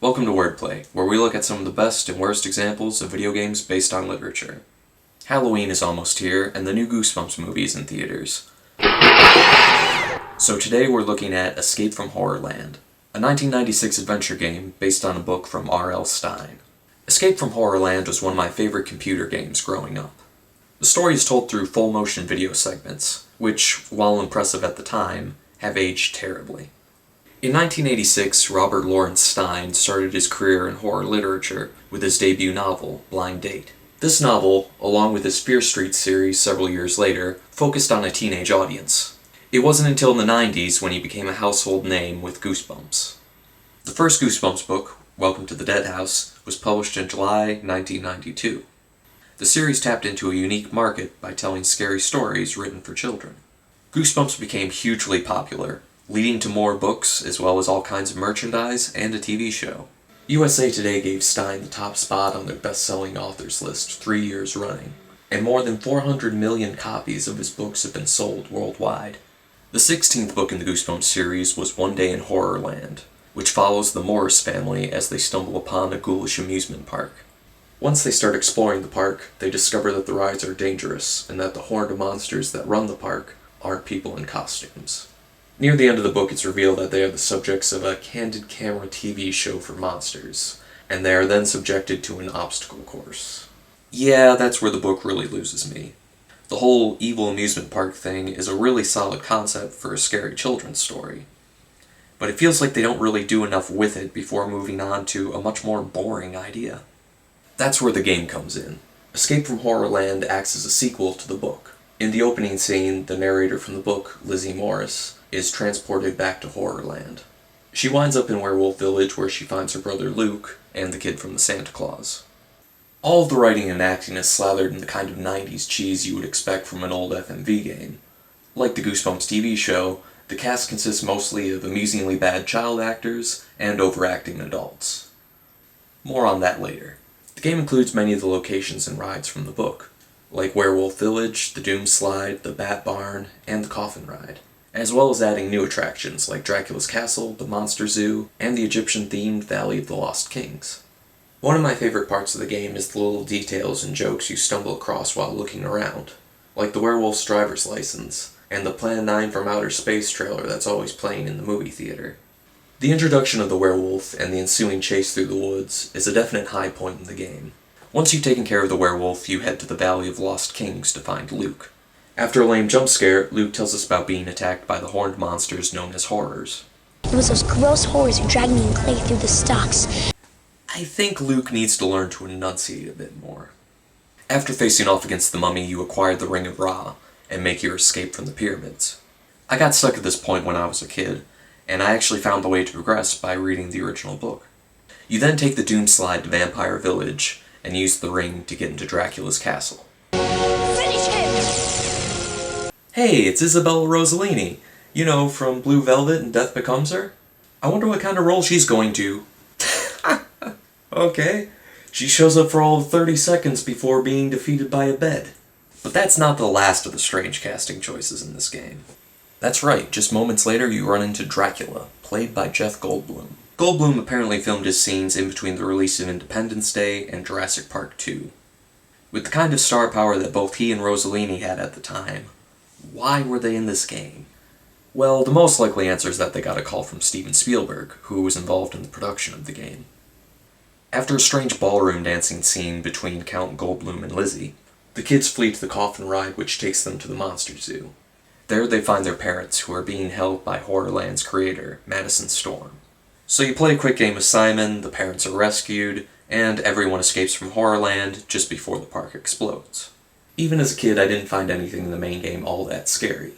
Welcome to Wordplay, where we look at some of the best and worst examples of video games based on literature. Halloween is almost here, and the new Goosebumps movie is in theaters. So today we're looking at Escape from Horrorland, a 1996 adventure game based on a book from R.L. Stine. Escape from Horrorland was one of my favorite computer games growing up. The story is told through full-motion video segments, which, while impressive at the time, have aged terribly. In 1986, Robert Lawrence Stine started his career in horror literature with his debut novel, Blind Date. This novel, along with his Fear Street series several years later, focused on a teenage audience. It wasn't until in the 90s when he became a household name with Goosebumps. The first Goosebumps book, Welcome to the Dead House, was published in July 1992. The series tapped into a unique market by telling scary stories written for children. Goosebumps became hugely popular, leading to more books as well as all kinds of merchandise and a TV show. USA Today gave Stine the top spot on their best-selling authors list 3 years running, and more than 400 million copies of his books have been sold worldwide. The 16th book in the Goosebumps series was One Day in Horrorland, which follows the Morris family as they stumble upon a ghoulish amusement park. Once they start exploring the park, they discover that the rides are dangerous and that the horned monsters that run the park aren't people in costumes. Near the end of the book, it's revealed that they are the subjects of a candid camera TV show for monsters, and they are then subjected to an obstacle course. Yeah, that's where the book really loses me. The whole evil amusement park thing is a really solid concept for a scary children's story, but it feels like they don't really do enough with it before moving on to a much more boring idea. That's where the game comes in. Escape from Horrorland acts as a sequel to the book. In the opening scene, the narrator from the book, Lizzie Morris, is transported back to Horrorland. She winds up in Werewolf Village where she finds her brother Luke and the kid from the Santa Claus. All of the writing and acting is slathered in the kind of 90s cheese you would expect from an old FMV game. Like the Goosebumps TV show, the cast consists mostly of amusingly bad child actors and overacting adults. More on that later. The game includes many of the locations and rides from the book, like Werewolf Village, the Doom Slide, the Bat Barn, and the Coffin Ride, as well as adding new attractions like Dracula's Castle, the Monster Zoo, and the Egyptian-themed Valley of the Lost Kings. One of my favorite parts of the game is the little details and jokes you stumble across while looking around, like the werewolf's driver's license, and the Plan 9 from Outer Space trailer that's always playing in the movie theater. The introduction of the werewolf and the ensuing chase through the woods is a definite high point in the game. Once you've taken care of the werewolf, you head to the Valley of Lost Kings to find Luke. After a lame jump scare, Luke tells us about being attacked by the horned monsters known as horrors. It was those gross horrors who dragged me and Clay through the stocks. I think Luke needs to learn to enunciate a bit more. After facing off against the mummy, you acquire the Ring of Ra and make your escape from the pyramids. I got stuck at this point when I was a kid, and I actually found the way to progress by reading the original book. You then take the Doom Slide to Vampire Village and use the ring to get into Dracula's castle. Finish him! Hey, it's Isabella Rosselini. You know, from Blue Velvet and Death Becomes Her? I wonder what kind of role she's going to. Okay. She shows up for all of 30 seconds before being defeated by a bed. But that's not the last of the strange casting choices in this game. That's right, just moments later you run into Dracula, played by Jeff Goldblum. Goldblum apparently filmed his scenes in between the release of Independence Day and Jurassic Park 2. With the kind of star power that both he and Rosselini had at the time, why were they in this game? Well, the most likely answer is that they got a call from Stephen Spielberg, who was involved in the production of the game. After a strange ballroom dancing scene between Count Goldblum and Lizzie, the kids flee to the Coffin Ride, which takes them to the Monster Zoo. There they find their parents, who are being held by Horrorland's creator, Madison Storm. So you play a quick game of Simon, the parents are rescued, and everyone escapes from Horrorland just before the park explodes. Even as a kid, I didn't find anything in the main game all that scary.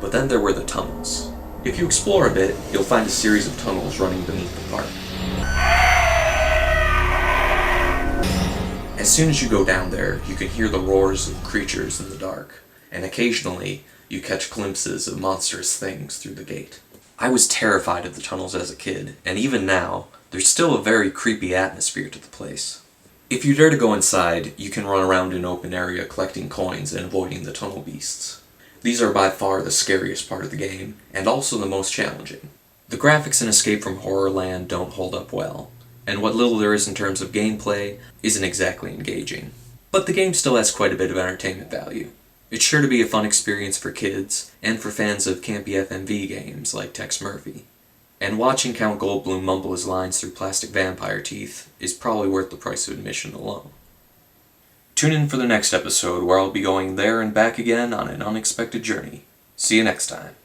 But then there were the tunnels. If you explore a bit, you'll find a series of tunnels running beneath the park. As soon as you go down there, you can hear the roars of creatures in the dark, and occasionally, you catch glimpses of monstrous things through the gate. I was terrified of the tunnels as a kid, and even now, there's still a very creepy atmosphere to the place. If you dare to go inside, you can run around an open area collecting coins and avoiding the tunnel beasts. These are by far the scariest part of the game, and also the most challenging. The graphics in Escape from Horrorland don't hold up well, and what little there is in terms of gameplay isn't exactly engaging. But the game still has quite a bit of entertainment value. It's sure to be a fun experience for kids, and for fans of campy FMV games like Tex Murphy. And watching Count Goldblum mumble his lines through plastic vampire teeth is probably worth the price of admission alone. Tune in for the next episode where I'll be going there and back again on an unexpected journey. See you next time.